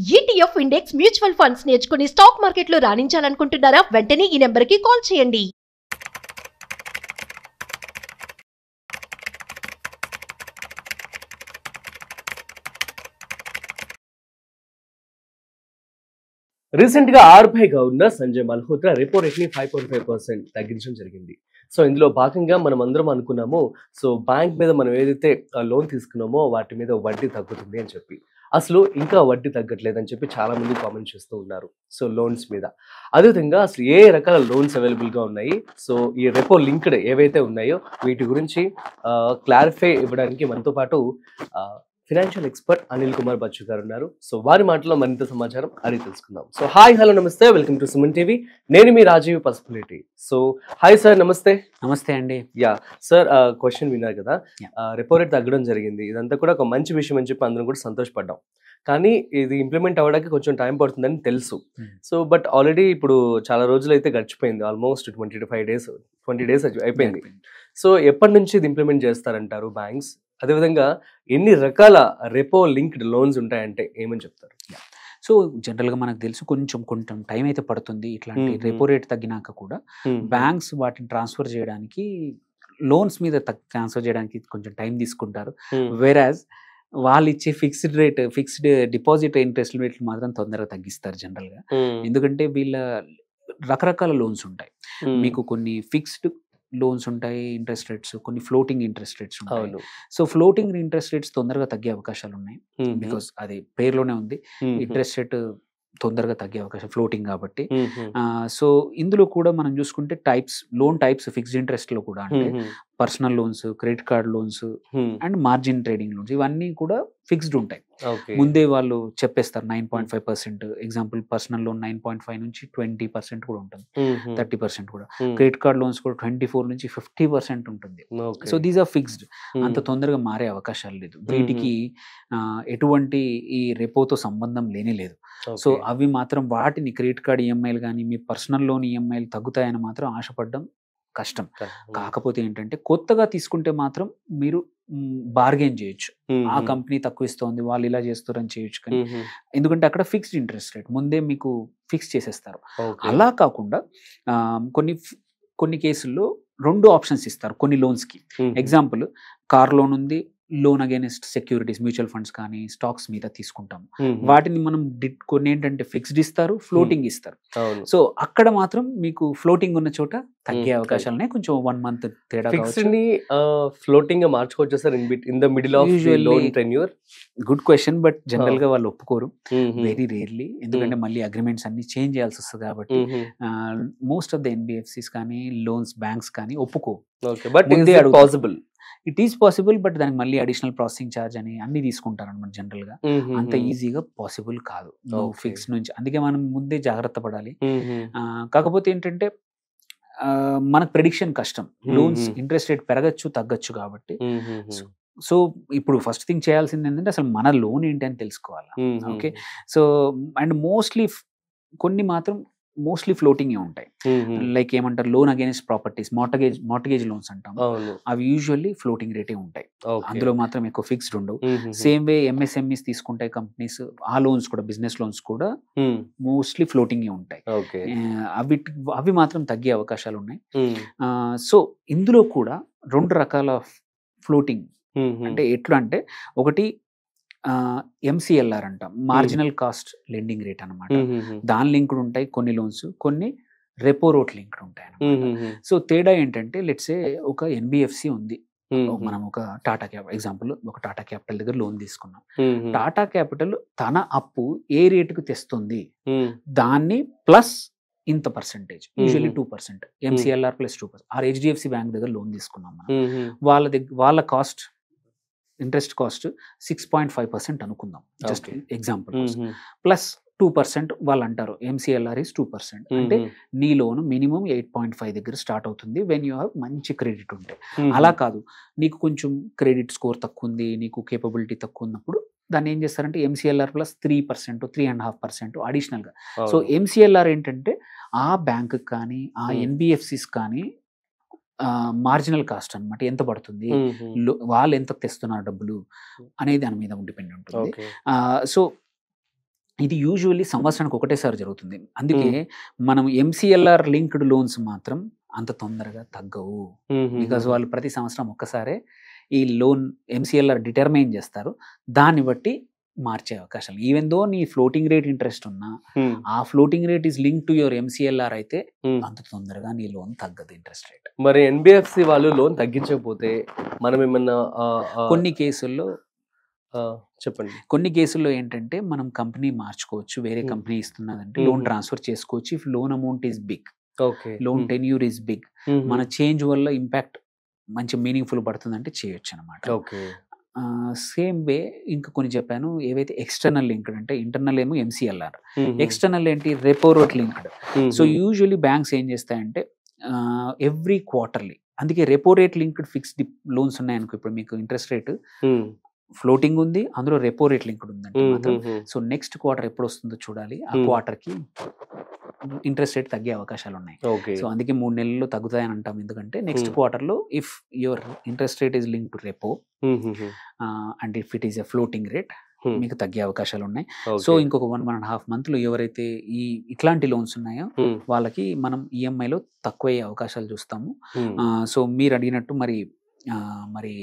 ETF index mutual funds నేర్చుకుని stock మార్కెట్లో రాణించాలనుకుంటున్నారా? వెంటనే ఈ నెంబర్కి కాల్ చేయండి. రీసెంట్ గా RBI governor Sanjay Malhotra repo rate ని 5.5% తగ్గించడం జరిగింది. సో ఇందులో భాగంగా మనం అందరం అనుకున్నాము, సో బ్యాంక్ మీద మనం ఏదైతే లోన్ తీసుకున్నామో వాటి మీద వడ్డీ తగ్గుతుంది అని చెప్పి. అసలు ఇంకా వడ్డీ తగ్గట్లేదని చెప్పి చాలా మంది కామెంట్ చేస్తూ ఉన్నారు. సో లోన్స్ మీద అదేవిధంగా అసలు ఏ రకాల లోన్స్ అవైలబుల్ గా ఉన్నాయి, సో ఈ రెపో లింక్డ్ ఏవైతే ఉన్నాయో వీటి గురించి క్లారిఫై ఇవ్వడానికి మనతో పాటు ఫైనాన్షియల్ ఎక్స్పర్ట్ అనిల్ కుమార్ బచ్చు గారు ఉన్నారు. సో వారి మాటలో మరింత సమాచారం అడిగి తెలుసుకుందాం. సో హాయ్, హలో, నమస్తే, వెల్కమ్ టు సుమన్ టీవీ. నేను మీ Rajeev Pasupuleti. So hi sir, నమస్తే. నమస్తే అండి. యా సార్, క్వశ్చన్ విన్నారు కదా, రెపో రేట్ తగ్గడం జరిగింది. ఇదంతా కూడా ఒక మంచి విషయం అని చెప్పి అందరం కూడా సంతోషపడ్డాం. కానీ ఇది ఇంప్లిమెంట్ అవ్వడానికి కొంచెం టైం పడుతుందని తెలుసు. సో బట్ ఆల్రెడీ ఇప్పుడు చాలా రోజులు అయితే గడిచిపోయింది, ఆల్మోస్ట్ 20 డేస్ అయిపోయింది. సో ఎప్పటి నుంచి ఇది ఇంప్లిమెంట్ చేస్తారంటారు బ్యాంక్స్? అదేవిధంగా ఎన్ని రకాల రెపో లింక్డ్ లోన్స్ ఉంటాయంటే ఏమని చెప్తారు? సో జనరల్గా మనకు తెలుసు కొంచెం టైం అయితే పడుతుంది. ఇట్లాంటి రెపో రేట్ తగ్గినాక కూడా బ్యాంక్స్ వాటిని ట్రాన్స్ఫర్ చేయడానికి, లోన్స్ మీద ట్రాన్స్ఫర్ చేయడానికి కొంచెం టైం తీసుకుంటారు. వేరాజ్ వాళ్ళు ఇచ్చే ఫిక్స్డ్ డిపాజిట్ ఇంట్రెస్ట్ రేట్లు మాత్రం తొందరగా తగ్గిస్తారు జనరల్గా. ఎందుకంటే వీళ్ళ రకరకాల లోన్స్ ఉంటాయి. మీకు కొన్ని ఫిక్స్డ్ లోన్స్ ఉంటాయి ఇంట్రెస్ట్ రేట్స్, కొన్ని ఫ్లోటింగ్ ఇంట్రెస్ట్ రేట్స్ ఉంటాయి. సో ఫ్లోటింగ్ ఇంట్రెస్ట్ రేట్స్ తొందరగా తగ్గే అవకాశాలు ఉన్నాయి. బికాస్ అది పేరులోనే ఉంది, ఇంట్రెస్ట్ రేట్ తొందరగా తగ్గే అవకాశం ఫ్లోటింగ్ కాబట్టి. సో ఇందులో కూడా మనం చూసుకుంటే లోన్ టైప్స్ ఫిక్స్డ్ ఇంట్రెస్ట్ లో కూడా అంటే personal loans, credit card loans and margin trading loans, ఇవన్నీ కూడా ఫిక్స్డ్ ఉంటాయి. ముందే వాళ్ళు చెప్పేస్తారు 9.5%. ఎగ్జాంపుల్ పర్సనల్ లోన్ 9.5 నుంచి 20% కూడా ఉంటుంది, 30% కూడా. క్రెడిట్ కార్డ్ లోన్స్ కూడా 24 నుంచి 50% ఉంటుంది. సో దీస్ ఆర్ ఫిక్స్డ్, అంత తొందరగా మారే అవకాశాలు లేదు. వీటికి ఎటువంటి ఈ రెపోతో సంబంధం లేనే లేదు. సో అవి మాత్రం వాటిని క్రెడిట్ కార్డ్ ఈఎంఐలు కానీ మీ పర్సనల్ లోన్ ఈఎంఐలు తగ్గుతాయని మాత్రం ఆశపడడం కష్టం. కాకపోతే ఏంటంటే కొత్తగా తీసుకుంటే మాత్రం మీరు బార్గెన్ చేయొచ్చు. ఆ కంపెనీ తక్కువ ఇస్తోంది, వాళ్ళు ఇలా చేస్తారని చేయొచ్చు. కానీ ఎందుకంటే అక్కడ ఫిక్స్డ్ ఇంట్రెస్ట్ రేట్ ముందే మీకు ఫిక్స్ చేసేస్తారు. అలా కాకుండా కొన్ని కేసుల్లో 2 ఆప్షన్స్ ఇస్తారు కొన్ని లోన్స్ కి. ఎగ్జాంపుల్ కార్ లోన్ ఉంది, loan against securities, mutual funds కానీ స్టాక్స్ మీద తీసుకుంటాము. వాటిని మనం కొన్ని ఏంటంటే ఫిక్స్డ్ ఇస్తారు, ఫ్లోటింగ్ ఇస్తారు. సో అక్కడ మాత్రం మీకు ఫ్లోటింగ్ ఉన్న చోట తగ్గే అవకాశాలనే కొంచెం 1 మంత్ తేడా. ఫ్లోటింగ్ మార్చుకోవచ్చు sir in the middle of loan tenure? Good question, but general గా వాళ్ళు ఒప్పుకోరు, వెరీ రేర్లీ. ఎందుకంటే మళ్ళీ అగ్రిమెంట్స్ అన్ని చేంజ్ చేయాల్సి వస్తుంది కాబట్టి మోస్ట్ ఆఫ్ ద ఎన్బిఎఫ్సిస్ కానీ లోన్స్ బ్యాంక్స్ కానీ ఒప్పుకో. ఇట్ ఈస్ పాసిబుల్, బట్ దానికి మళ్ళీ అడిషనల్ ప్రాసెసింగ్ ఛార్జ్ అని అన్ని తీసుకుంటారు అనమాట. జనరల్ గా అంత ఈజీగా పాసిబుల్ కాదు ఫిక్స్ నుంచి. అందుకే మనం ముందే జాగ్రత్త పడాలి. కాకపోతే ఏంటంటే మనకు ప్రెడిక్షన్ కష్టం. లోన్స్ ఇంట్రెస్ట్ రేట్ పెరగచ్చు తగ్గచ్చు కాబట్టి. సో ఇప్పుడు ఫస్ట్ థింగ్ చేయాల్సింది ఏంటంటే అసలు మన లోన్ ఏంటి అని తెలుసుకోవాలి. ఓకే, సో అండ్ కొన్ని మాత్రం మోస్ట్లీ ఫ్లోటింగ్ ఉంటాయి. లైక్ ఏమంటారు, loan against properties, mortgage loans అంటాం, అవి యూజువల్లీ ఫ్లోటింగ్ రేటే ఉంటాయి. అందులో మాత్రం ఎక్కువ ఫిక్స్డ్ ఉండవు. సేమ్ వే ఎంఎస్ఎంఈస్ తీసుకుంటాయి కంపెనీస్, ఆ లోన్స్ కూడా బిజినెస్ లోన్స్ కూడా మోస్ట్లీ ఫ్లోటింగ్ ఉంటాయి. అవి మాత్రం తగ్గే అవకాశాలు ఉన్నాయి. సో ఇందులో కూడా 2 రకాల ఫ్లోటింగ్ అంటే ఎట్లా అంటే, ఒకటి ఎంసీఎల్ఆర్ అంటాం, మార్జినల్ కాస్ట్ లెండింగ్ రేట్ అనమాట. దాని లింక్డ్ ఉంటాయి కొన్ని లోన్స్, కొన్ని రెపో రేట్ లింక్డ్ ఉంటాయి అనమాట. సో తేడా ఏంటంటే, లెట్స్ సే ఒక ఎన్బిఎఫ్సి ఉంది, మనం ఒక టాటా క్యాపిటల్ ఎగ్జాంపుల్, ఒక టాటా క్యాపిటల్ దగ్గర లోన్ తీసుకున్నాం. టాటా క్యాపిటల్ తన అప్పు ఏ రేటుకు తెస్తుంది దాన్ని ప్లస్ ఇంత పర్సెంటేజ్, యూజువల్లీ 2%, ఎంసీఎల్ఆర్ ప్లస్ 2%. ఆ హెచ్డిఎఫ్సి బ్యాంక్ దగ్గర లోన్ తీసుకున్నాం మనం, వాళ్ళ కాస్ట్ ఇంట్రెస్ట్ కాస్ట్ 6.5% అనుకుందాం, జస్ట్ ఎగ్జాంపుల్. ప్లస్ 2% వాళ్ళు అంటారు ఎంసీఎల్ఆర్ ఇస్ 2%. అంటే నీ లోన్ మినిమం 8.5 దగ్గర స్టార్ట్ అవుతుంది వెన్ యూ హ్యావ్ మంచి క్రెడిట్ ఉంటే. అలా కాదు, నీకు కొంచెం క్రెడిట్ స్కోర్ తక్కువ ఉంది, నీకు కేపబిలిటీ తక్కువ ఉన్నప్పుడు దాన్ని ఏం చేస్తారంటే ఎంసీఎల్ఆర్ ప్లస్ 3%, 3.5% అడిషనల్గా. సో ఎంసీఎల్ఆర్ ఏంటంటే ఆ బ్యాంక్ కానీ ఆ ఎన్బిఎఫ్సిస్ కానీ మార్జినల్ కాస్ట్ అనమాట, ఎంత పడుతుంది, వాళ్ళు ఎంత తెస్తున్నారు డబ్బులు అనేది దాని మీద డిపెండ్ ఉంటుంది. సో ఇది యూజువల్లీ సంవత్సరానికి ఒకటేసారి జరుగుతుంది. అందుకే మనం ఎంసీఎల్ఆర్ లింక్డ్ లోన్స్ మాత్రం అంత తొందరగా తగ్గవు. బికాజ్ వాళ్ళు ప్రతి సంవత్సరం ఒక్కసారే ఈ లోన్ ఎంసీఎల్ఆర్ డిటర్మైన్ చేస్తారు. దాన్ని బట్టి మార్చే అవకాశాలు. ఈవెన్ దో నీ ఫ్లోటింగ్ రేట్ ఇంట్రెస్ట్ ఉన్నా ఆ floating rate is link to your MCLR అయితే అంత తొందరగా నీ లోన్ తగ్గదు ఇంట్రెస్ట్ రేట్. మరి ఎన్బిఎఫ్సి వాళ్ళు లోన్ తగ్గించకపోతే మనం ఏమన్నా కొన్ని కేసుల్లో చెప్పండి. కొన్ని కేసుల్లో ఏంటంటే మనం కంపెనీ మార్చుకోవచ్చు, వేరే కంపెనీ ఇస్తున్నదంటే లోన్ ట్రాన్స్ఫర్ చేసుకోవచ్చు. If loan amount is big, loan tenure is big, మన చేంజ్ వల్ల ఇంపాక్ట్ మంచి మీనింగ్ఫుల్ పడుతుందంటే చేయొచ్చు అనమాట. సేమ్ వే ఇంకా కొన్ని చెప్పాను, ఏవైతే ఎక్స్టర్నల్ లింక్డ్ అంటే ఇంటర్నల్ ఏమో ఎంసీఎల్ఆర్, ఎక్స్టర్నల్ ఏంటి repo rate linked. So usually banks ఏం చేస్తాయంటే ఎవ్రీ క్వార్టర్లీ, అందుకే repo rate linked fixed loans ఉన్నాయనుకో, ఇప్పుడు మీకు ఇంట్రెస్ట్ రేట్ ఫ్లోటింగ్ ఉంది, అందులో రెపో రేట్ లింక్డ్ ఉందంటే మాత్రం సో నెక్స్ట్ క్వార్టర్ ఎప్పుడు వస్తుందో చూడాలి. ఆ క్వార్టర్ కి ఇంట్రెస్ట్ రేట్ తగ్గే అవకాశాలు ఉన్నాయి. సో అందుకే 3 నెలల్లో తగ్గుతాయని అంటాం. ఎందుకంటే నెక్స్ట్ క్వార్టర్ లో if your interest rate is link to repo and if it is a floating rate మీకు తగ్గే అవకాశాలు ఉన్నాయి. సో ఇంకొక 1.5 మంత్లు ఎవరైతే ఇట్లాంటి లోన్స్ ఉన్నాయో వాళ్ళకి మనం ఈఎంఐలో తక్కువయ్యే అవకాశాలు చూస్తాము. సో మీరు అడిగినట్టు మరి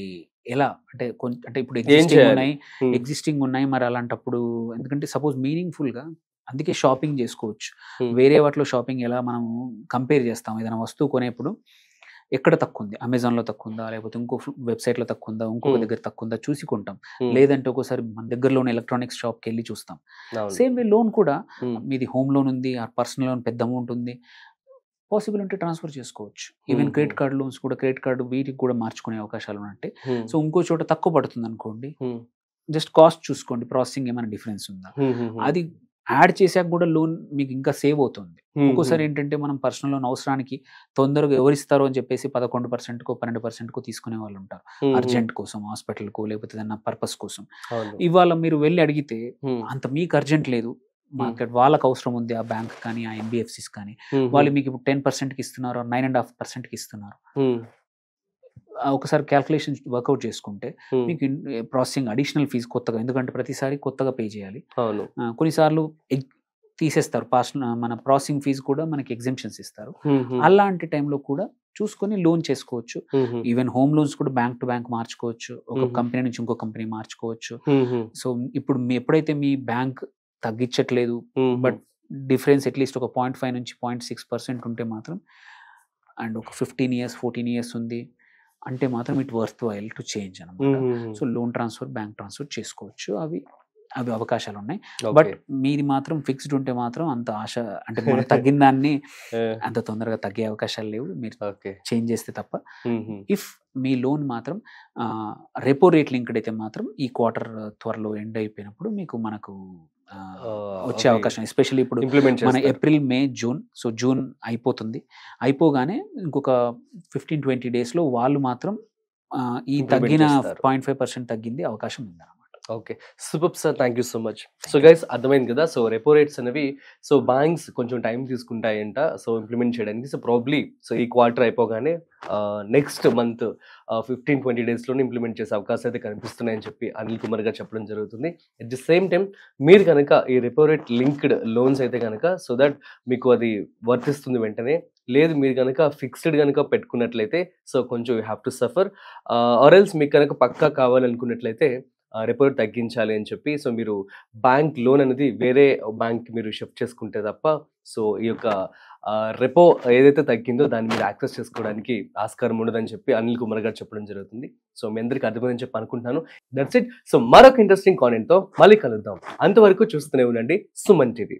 ఎలా అంటే అంటే ఇప్పుడు ఎగ్జిస్టింగ్ ఉన్నాయి మరి అలాంటప్పుడు, ఎందుకంటే సపోజ్ మీనింగ్ఫుల్ గా అందుకే షాపింగ్ చేసుకోవచ్చు. వేరే వాటిలో షాపింగ్ ఎలా మనం కంపేర్ చేస్తాం, ఏదైనా వస్తువు కొనేప్పుడు ఎక్కడ తక్కువ ఉంది, అమెజాన్లో తక్కువ ఉందా, లేకపోతే ఇంకో వెబ్సైట్లో తక్కువ ఉందా, ఇంకొక దగ్గర తక్కువ ఉందా చూసి కొంటాం. లేదంటే ఒక్కోసారి మన దగ్గరలోని ఎలక్ట్రానిక్స్ షాప్కి వెళ్ళి చూస్తాం. సేమ్ వే లోన్ కూడా, మీది హోమ్ లోన్ ఉంది, ఆ పర్సనల్ లోన్ పెద్ద అమౌంట్ ఉంది, పాసిబుల్ ఉంటే ట్రాన్స్ఫర్ చేసుకోవచ్చు. ఈవెన్ క్రెడిట్ కార్డ్ లోన్స్ కూడా, క్రెడిట్ కార్డు వీటికి కూడా మార్చుకునే అవకాశాలు ఉన్నట్టే. సో ఇంకో చోట తక్కువ పడుతుంది అనుకోండి, జస్ట్ కాస్ట్ చూసుకోండి, ప్రాసెసింగ్ ఏమైనా డిఫరెన్స్ ఉందా, అది యాడ్ చేశాక కూడా లోన్ మీకు ఇంకా సేవ్ అవుతుంది. ఒక్కోసారి ఏంటంటే మనం పర్సనల్ లోన్ అవసరానికి తొందరగా ఎవరిస్తారో అని చెప్పేసి 11%కో 12%కో తీసుకునే వాళ్ళు ఉంటారు, అర్జెంట్ కోసం, హాస్పిటల్కో లేకపోతే ఏదైనా పర్పస్ కోసం. ఇవాళ మీరు వెళ్ళి అడిగితే అంత మీకు అర్జెంట్ లేదు, మార్కెట్ వాళ్ళకి అవసరం ఉంది, ఆ బ్యాంక్ కానీ ఆ ఎన్బిఎఫ్సిస్ కానీ, వాళ్ళు మీకు ఇప్పుడు 10%కి ఇస్తున్నారు, 9.5%కి ఇస్తున్నారు. ఒకసారి క్యాల్కులేషన్ వర్కౌట్ చేసుకుంటే మీకు ప్రాసెసింగ్ అడిషనల్ ఫీజు కొత్తగా, ఎందుకంటే ప్రతిసారి కొత్తగా పే చేయాలి. కొన్నిసార్లు తీసేస్తారు, మన ప్రాసెసింగ్ ఫీజు కూడా మనకి ఎగ్జెంప్షన్స్ ఇస్తారు. అలాంటి టైంలో కూడా చూసుకొని లోన్ చేసుకోవచ్చు. ఈవెన్ హోమ్ లోన్స్ కూడా బ్యాంక్ టు బ్యాంక్ మార్చుకోవచ్చు, ఒక కంపెనీ నుంచి ఇంకో కంపెనీ మార్చుకోవచ్చు. సో ఇప్పుడు ఎప్పుడైతే మీ బ్యాంక్ తగ్గించట్లేదు, బట్ డిఫరెన్స్ అట్లీస్ట్ ఒక 0.5 నుంచి 0.6% ఉంటే మాత్రం, అండ్ ఒక 15 years 14 years ఉంది అంటే మాత్రం it worth while to change అనమాట. So loan transfer, bank transfer చేసుకోవచ్చు, అవి అవకాశాలు ఉన్నాయి. బట్ మీది మాత్రం ఫిక్స్డ్ ఉంటే మాత్రం అంత ఆశ అంటే మనం తగ్గిన దాన్ని అంత తొందరగా తగ్గే అవకాశాలు లేవు, మీరు చేంజ్ చేస్తే తప్ప. ఇఫ్ మీ లోన్ మాత్రం రెపో రేట్ లింక్డ్ అయితే మాత్రం ఈ క్వార్టర్ త్వరలో ఎండ్ అయిపోయినప్పుడు మనకు వచ్చే అవకాశం, ఎస్పెషల్లీ ఇప్పుడు మన ఏప్రిల్, మే, జూన్. సో జూన్ అయిపోగానే ఇంకొక 15-20 daysలో వాళ్ళు మాత్రం ఈ తగ్గిన 0.5% తగ్గింది అవకాశం ఉంది. Okay, super sir, thank you so much. So guys, అర్థమైంది కదా. సో రెపో రేట్స్ అనేవి సో బ్యాంక్స్ కొంచెం టైం తీసుకుంటాయంట సో ఇంప్లిమెంట్ చేయడానికి. సో ప్రాబ్లీ సో ఈ క్వార్టర్ అయిపోగానే నెక్స్ట్ మంత్ 15-20 daysలోనే ఇంప్లిమెంట్ చేసే అవకాశం అయితే కనిపిస్తున్నాయని చెప్పి అనిల్ కుమార్ గారు చెప్పడం జరుగుతుంది. అట్ ది సేమ్ టైం మీరు కనుక ఈ రెపో రేట్ లింక్డ్ లోన్స్ అయితే కనుక సో దట్ మీకు అది వర్తిస్తుంది వెంటనే. లేదు మీరు కనుక ఫిక్స్డ్ కనుక పెట్టుకున్నట్లయితే సో కొంచెం you have to suffer. Or else మీకు కనుక పక్కా కావాలనుకున్నట్లయితే రెపో రేట్ తగ్గించాలి అని చెప్పి సో మీరు బ్యాంక్ లోన్ అనేది వేరే బ్యాంక్ మీరు షిఫ్ట్ చేసుకుంటే తప్ప సో ఈ యొక్క రెపో ఏదైతే తగ్గిందో దాన్ని మీరు యాక్సెస్ చేసుకోవడానికి ఆస్కారం ఉండదని చెప్పి అనిల్ కుమార్ గారు చెప్పడం జరుగుతుంది. సో మీ అందరికీ అర్థమైందని చెప్పి అనుకుంటున్నాను. That's it. సో మరొక ఇంట్రెస్టింగ్ కాంటెంట్తో మళ్ళీ కలుద్దాం. అంతవరకు చూస్తూనే ఉండండి సుమన్ టీవీ.